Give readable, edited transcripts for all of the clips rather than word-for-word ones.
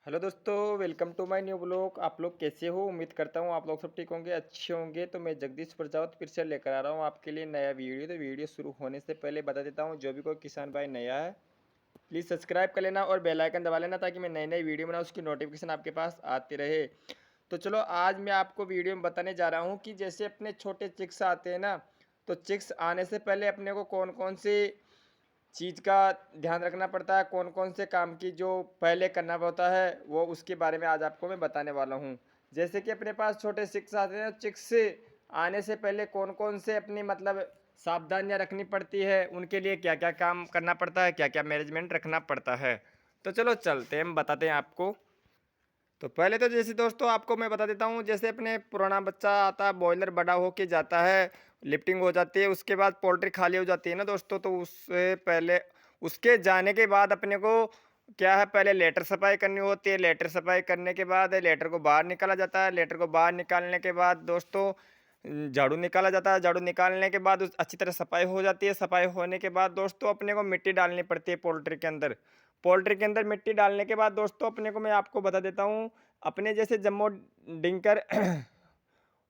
Hello दोस्तों, welcome to my new blog. आप लोग कैसे हो? उम्मीद करता हूँ आप लोग सब ठीक होंगे, अच्छे होंगे। तो मैं जगदीश प्रजापत फिर से लेकर आ रहा हूँ आपके लिए नया वीडियो। तो वीडियो शुरू होने से पहले बता देता हूँ, जो भी कोई किसान भाई नया है प्लीज़ सब्सक्राइब कर लेना और बेल आइकन दबा लेना, ताकि मैं नई नई वीडियो बनाऊँ उसकी नोटिफिकेशन आपके पास आती रहे। तो चलो, आज मैं आपको वीडियो में बताने जा रहा हूँ कि जैसे अपने छोटे चिक्स आते हैं ना, तो चिक्स आने से पहले अपने को कौन कौन से चीज़ का ध्यान रखना पड़ता है, कौन कौन से काम की जो पहले करना होता है, वो उसके बारे में आज आपको मैं बताने वाला हूँ। जैसे कि अपने पास छोटे चिक्स आते हैं, चिक्स आने से पहले कौन कौन से अपनी मतलब सावधानियाँ रखनी पड़ती है, उनके लिए क्या क्या काम करना पड़ता है, क्या क्या मैनेजमेंट रखना पड़ता है। तो चलो चलते हैं, हम बताते हैं आपको। तो पहले तो जैसे दोस्तों आपको मैं बता देता हूँ, जैसे अपने पुराना बच्चा आता है, बॉयलर बड़ा होके जाता है, लिफ्टिंग हो जाती है, उसके बाद पोल्ट्री खाली हो जाती है ना दोस्तों, तो उससे पहले उसके जाने के बाद अपने को क्या है, पहले लेटर सफाई करनी होती है। लेटर सफाई करने के बाद लेटर को बाहर निकाला जाता है। लेटर को बाहर निकालने के बाद दोस्तों झाड़ू निकाला जाता है। झाड़ू निकालने के बाद उस अच्छी तरह सफाई हो जाती है। सफाई होने के बाद दोस्तों अपने को मिट्टी डालनी पड़ती है पोल्ट्री के अंदर। पोल्ट्री के अंदर मिट्टी डालने के बाद दोस्तों अपने को मैं आपको बता देता हूँ, अपने जैसे जम्बो डिंकर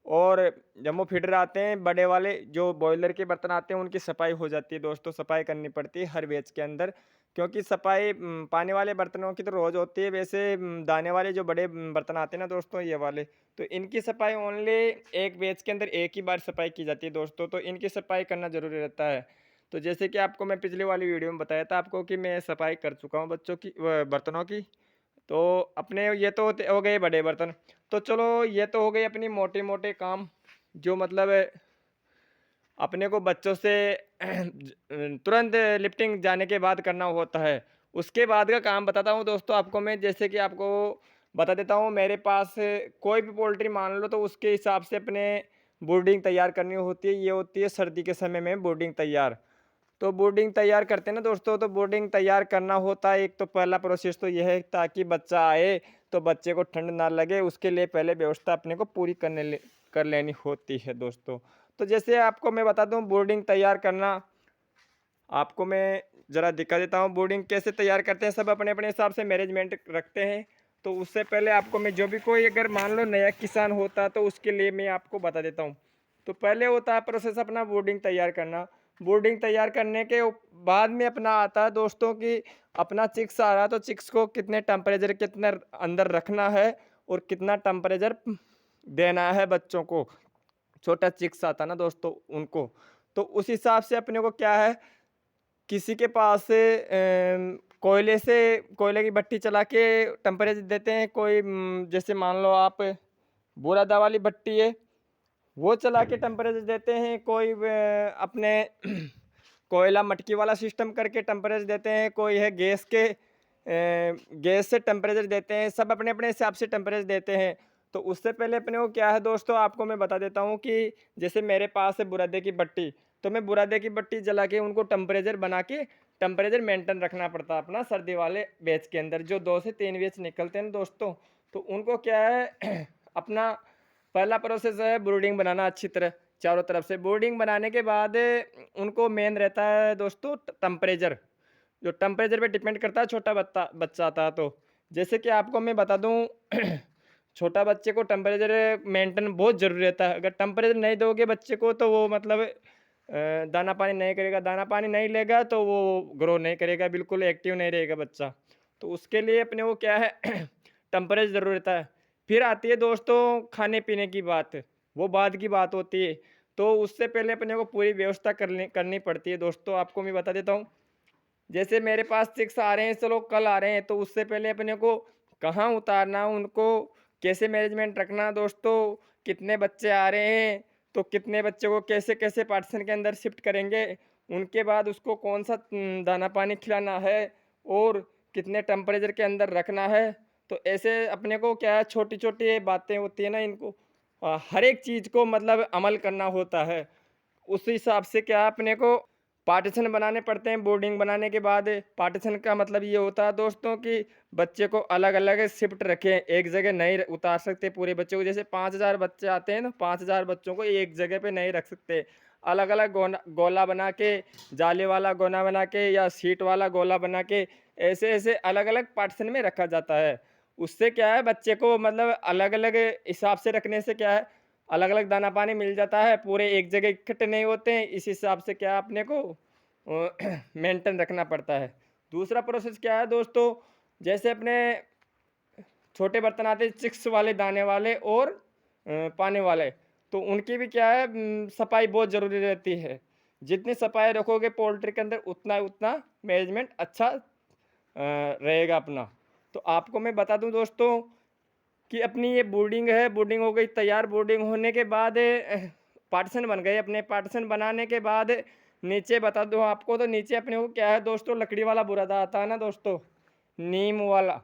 और जम्बो फीडर आते हैं, बड़े वाले जो बॉयलर के बर्तन आते हैं, उनकी सफाई हो जाती है दोस्तों। सफाई करनी पड़ती है हर बैच के अंदर, क्योंकि सफाई पानी वाले बर्तनों की तो रोज़ होती है, वैसे दाने वाले जो बड़े बर्तन आते हैं ना दोस्तों, ये वाले, तो इनकी सफाई ओनली एक बैच के अंदर एक ही बार सफाई की जाती है दोस्तों। तो इनकी सफाई करना ज़रूरी रहता है। तो जैसे कि आपको मैं पिछली वाली वीडियो में बताया था आपको कि मैं सफाई कर चुका हूँ बच्चों की बर्तनों की। तो अपने ये तो हो गए बड़े बर्तन। तो चलो, ये तो हो गई अपनी मोटे मोटे काम, जो मतलब अपने को बच्चों से तुरंत लिफ्टिंग जाने के बाद करना होता है। उसके बाद का काम बताता हूँ दोस्तों आपको मैं। जैसे कि आपको बता देता हूँ, मेरे पास कोई भी पोल्ट्री मान लो, तो उसके हिसाब से अपने बोर्डिंग तैयार करनी होती है। ये होती है सर्दी के समय में बोर्डिंग तैयार। तो बोर्डिंग तैयार करते हैं ना दोस्तों, तो बोर्डिंग तैयार करना होता है। एक तो पहला प्रोसेस तो यह है, ताकि बच्चा आए तो बच्चे को ठंड ना लगे, उसके लिए पहले व्यवस्था अपने को पूरी कर लेनी होती है दोस्तों। तो जैसे आपको मैं बता दूं, बोर्डिंग तैयार करना आपको मैं ज़रा दिखा देता हूँ। बोर्डिंग कैसे तैयार करते हैं, सब अपने अपने हिसाब से मैनेजमेंट रखते हैं। तो उससे पहले आपको मैं, जो भी कोई अगर मान लो नया किसान होता, तो उसके लिए मैं आपको बता देता हूँ। तो पहले होता है प्रोसेस अपना बोर्डिंग तैयार करना। बोर्डिंग तैयार करने के बाद में अपना आता है दोस्तों कि अपना चिक्स आ रहा, तो चिक्स को कितने टेम्परेचर कितना अंदर रखना है और कितना टेम्परेचर देना है बच्चों को। छोटा चिक्स आता ना दोस्तों उनको, तो उस हिसाब से अपने को क्या है, किसी के पास से कोयले की भट्टी चला के टेम्परेचर देते हैं। कोई जैसे मान लो आप बुरादा वाली भट्टी है, वो चला के टेम्परेचर देते हैं। कोई अपने कोयला मटकी वाला सिस्टम करके टेम्परेचर देते हैं। कोई है गैस से टेम्परेचर देते हैं। सब अपने अपने हिसाब से टेम्परेचर देते हैं। तो उससे पहले अपने को क्या है दोस्तों, आपको मैं बता देता हूँ कि जैसे मेरे पास है बुरादे की भट्टी, तो मैं बुरादे की भट्टी जला के उनको टेम्परेचर बना के टेम्परेचर मेंटेन रखना पड़ता है अपना सर्दी वाले बैच के अंदर। जो 2 से 3 बैच निकलते हैं ना दोस्तों, तो उनको क्या है अपना पहला प्रोसेस है बोर्डिंग बनाना अच्छी तरह चारों तरफ से। बोर्डिंग बनाने के बाद उनको मेन रहता है दोस्तों टेम्परेचर, जो टेम्परेचर पे डिपेंड करता है। छोटा बच्चा बच्चा आता है तो जैसे कि आपको मैं बता दूं छोटा बच्चे को टेम्परेचर मेंटेन बहुत ज़रूरी रहता है। अगर टेम्परेचर नहीं दोगे बच्चे को, तो वो मतलब दाना पानी नहीं करेगा। दाना पानी नहीं लेगा तो वो ग्रो नहीं करेगा, बिल्कुल एक्टिव नहीं रहेगा बच्चा। तो उसके लिए अपने को क्या है टेम्परेचर ज़रूर रहता है। फिर आती है दोस्तों खाने पीने की बात, वो बाद की बात होती है। तो उससे पहले अपने को पूरी व्यवस्था करनी पड़ती है दोस्तों। आपको मैं बता देता हूँ, जैसे मेरे पास 6 आ रहे हैं, चलो कल आ रहे हैं, तो उससे पहले अपने को कहाँ उतारना, उनको कैसे मैनेजमेंट रखना दोस्तों, कितने बच्चे आ रहे हैं, तो कितने बच्चे को कैसे कैसे पार्टीशन के अंदर शिफ्ट करेंगे, उनके बाद उसको कौन सा दाना पानी खिलाना है और कितने टेम्परेचर के अंदर रखना है। तो ऐसे अपने को क्या है, छोटी छोटी बातें होती है ना, इनको हर एक चीज़ को मतलब अमल करना होता है। उस हिसाब से क्या अपने को पार्टीशन बनाने पड़ते हैं। बोर्डिंग बनाने के बाद पार्टीशन का मतलब ये होता है दोस्तों कि बच्चे को अलग अलग शिफ्ट रखें, एक जगह नहीं उतार सकते पूरे बच्चे को। जैसे 5,000 बच्चे आते हैं ना, 5,000 बच्चों को एक जगह पे नहीं रख सकते। अलग अलग गोला बना के, जाले वाला गोला बना के या सीट वाला गोला बना के, ऐसे ऐसे अलग अलग पार्टीशन में रखा जाता है। उससे क्या है बच्चे को मतलब अलग-अलग हिसाब से रखने से क्या है, अलग-अलग दाना पानी मिल जाता है, पूरे एक जगह इकट्ठे नहीं होते हैं, इस हिसाब से क्या है अपने को मेंटेन रखना पड़ता है। दूसरा प्रोसेस क्या है दोस्तों, जैसे अपने छोटे बर्तन आते हैं चिक्स वाले, दाने वाले और पानी वाले, तो उनकी भी क्या है सफाई बहुत ज़रूरी रहती है। जितनी सफाई रखोगे पोल्ट्री के अंदर उतना मैनेजमेंट अच्छा रहेगा अपना। तो आपको मैं बता दूँ दोस्तों कि अपनी ये बोर्डिंग है, बोर्डिंग हो गई तैयार, बोर्डिंग होने के बाद पार्टीशन बन गए अपने, पार्टीशन बनाने के बाद नीचे बता दूँ आपको, तो नीचे अपने को क्या है दोस्तों, लकड़ी वाला बुरादा आता है ना दोस्तों, नीम वाला,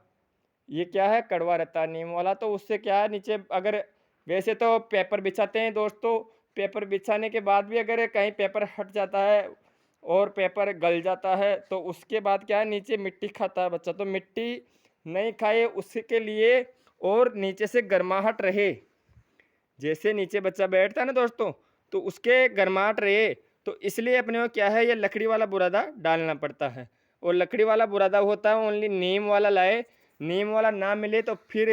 ये क्या है कड़वा रहता है नीम वाला, तो उससे क्या है नीचे अगर वैसे तो पेपर बिछाते हैं दोस्तों, पेपर बिछाने के बाद भी अगर कहीं पेपर हट जाता है और पेपर गल जाता है तो उसके बाद क्या है नीचे मिट्टी खाता है बच्चा, तो मिट्टी नहीं खाए उसके लिए और नीचे से गर्माहट रहे, जैसे नीचे बच्चा बैठता है ना दोस्तों, तो उसके गर्माहट रहे, तो इसलिए अपने को क्या है ये लकड़ी वाला बुरादा डालना पड़ता है। और लकड़ी वाला बुरादा होता है ओनली नीम वाला लाए, नीम वाला ना मिले तो फिर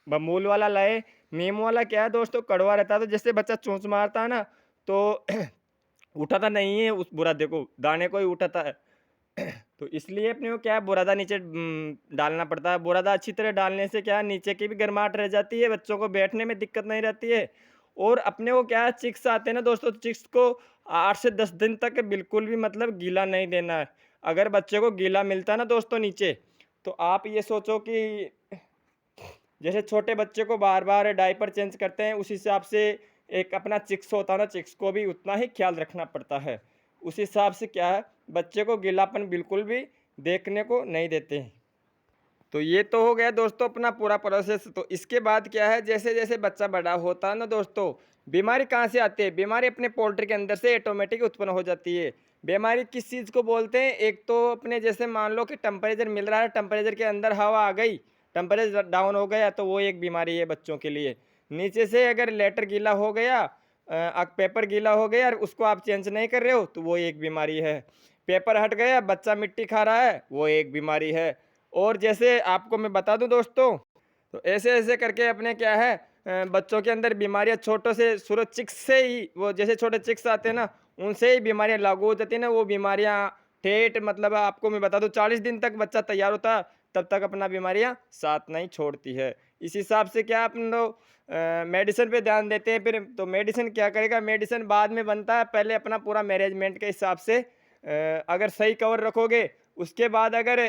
बमूल वाला लाए। नीम वाला क्या है दोस्तों कड़वा रहता है, तो जैसे बच्चा चोंच मारता है ना तो उठाता नहीं है उस बुरादे को, दाने को ही उठाता है। तो इसलिए अपने को क्या है बुरादा नीचे डालना पड़ता है। बुरादा अच्छी तरह डालने से क्या है नीचे की भी गर्माहट रह जाती है, बच्चों को बैठने में दिक्कत नहीं रहती है। और अपने को क्या है चिक्स आते हैं ना दोस्तों, चिक्स को 8 से 10 दिन तक बिल्कुल भी मतलब गीला नहीं देना है। अगर बच्चे को गीला मिलता है ना दोस्तों नीचे, तो आप ये सोचो कि जैसे छोटे बच्चे को बार-बार डायपर चेंज करते हैं, उस हिसाब से एक अपना चिक्स होता है ना, चिक्स को भी उतना ही ख्याल रखना पड़ता है। उस हिसाब से क्या है, बच्चे को गीलापन बिल्कुल भी देखने को नहीं देते हैं। तो ये तो हो गया दोस्तों अपना पूरा प्रोसेस। तो इसके बाद क्या है, जैसे-जैसे बच्चा बड़ा होता है ना दोस्तों, बीमारी कहाँ से आती है? बीमारी अपने पोल्ट्री के अंदर से ऑटोमेटिक उत्पन्न हो जाती है। बीमारी किस चीज़ को बोलते हैं? एक तो अपने जैसे मान लो कि टेम्परेचर मिल रहा है, टेम्परेचर के अंदर हवा आ गई, टेम्परेचर डाउन हो गया, तो वो एक बीमारी है बच्चों के लिए। नीचे से अगर लेटर गीला हो गया, पेपर गीला हो गया और उसको आप चेंज नहीं कर रहे हो, तो वो एक बीमारी है। पेपर हट गया, बच्चा मिट्टी खा रहा है, वो एक बीमारी है। और जैसे आपको मैं बता दूं दोस्तों, तो ऐसे-ऐसे करके अपने क्या है बच्चों के अंदर बीमारियाँ छोटों से शुरू चिक्स से ही, वो जैसे छोटे चिक्स आते हैं ना, उनसे ही बीमारियाँ लागू हो जाती है ना, वो बीमारियाँ ठेठ मतलब आपको मैं बता दूं 40 दिन तक बच्चा तैयार होता है, तब तक अपना बीमारियाँ साथ नहीं छोड़ती है। इस हिसाब से क्या अपन लोग मेडिसिन पे ध्यान देते हैं फिर, तो मेडिसिन क्या करेगा, मेडिसिन बाद में बनता है, पहले अपना पूरा मैनेजमेंट के हिसाब से अगर सही कवर रखोगे, उसके बाद अगर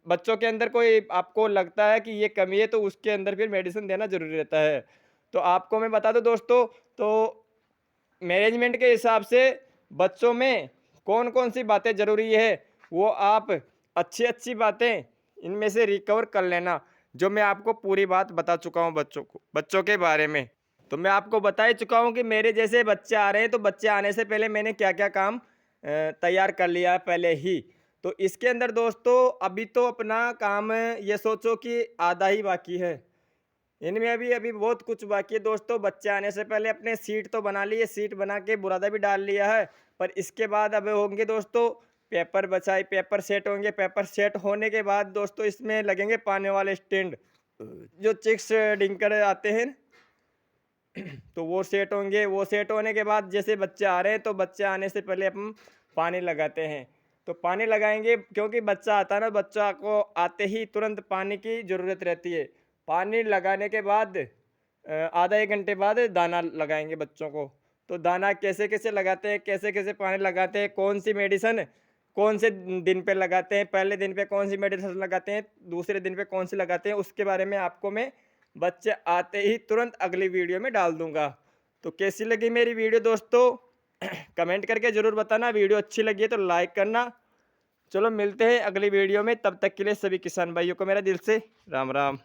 बच्चों के अंदर कोई आपको लगता है कि ये कमी है, तो उसके अंदर फिर मेडिसिन देना ज़रूरी रहता है। तो आपको मैं बता दूँ दोस्तों, तो मैनेजमेंट के हिसाब से बच्चों में कौन-कौन सी बातें ज़रूरी है, वो आप अच्छी-अच्छी बातें इनमें से रिकवर कर लेना, जो मैं आपको पूरी बात बता चुका हूँ बच्चों के बारे में। तो मैं आपको बता ही चुका हूँ कि मेरे जैसे बच्चे आ रहे हैं, तो बच्चे आने से पहले मैंने क्या-क्या काम तैयार कर लिया है पहले ही। तो इसके अंदर दोस्तों अभी तो अपना काम ये सोचो कि आधा ही बाकी है। इनमें अभी अभी बहुत कुछ बाकी है दोस्तों। बच्चे आने से पहले अपने सीट तो बना लिए, सीट बना के बुरादा भी डाल लिया है, पर इसके बाद अब होंगे दोस्तों पेपर बछाई, पेपर सेट होंगे। पेपर सेट होने के बाद दोस्तों इसमें लगेंगे पानी वाले स्टैंड, जो चिक्स डिंकर आते हैं तो वो सेट होंगे। वो सेट होने के बाद जैसे बच्चे आ रहे हैं, तो बच्चे आने से पहले हम पानी लगाते हैं। तो पानी लगाएंगे क्योंकि बच्चा आता है ना, बच्चा को आते ही तुरंत पानी की ज़रूरत रहती है। पानी लगाने के बाद आधा 1 घंटे बाद दाना लगाएंगे बच्चों को। तो दाना कैसे-कैसे लगाते हैं, कैसे-कैसे पानी लगाते हैं, कौन सी मेडिसिन कौन से दिन पे लगाते हैं, पहले दिन पे कौन सी मेडिसिन लगाते हैं, दूसरे दिन पे कौन सी लगाते हैं, उसके बारे में आपको मैं बच्चे आते ही तुरंत अगली वीडियो में डाल दूँगा। तो कैसी लगी मेरी वीडियो दोस्तों? कमेंट करके ज़रूर बताना। वीडियो अच्छी लगी है तो लाइक करना। चलो मिलते हैं अगली वीडियो में, तब तक के लिए सभी किसान भाइयों को मेरा दिल से राम राम।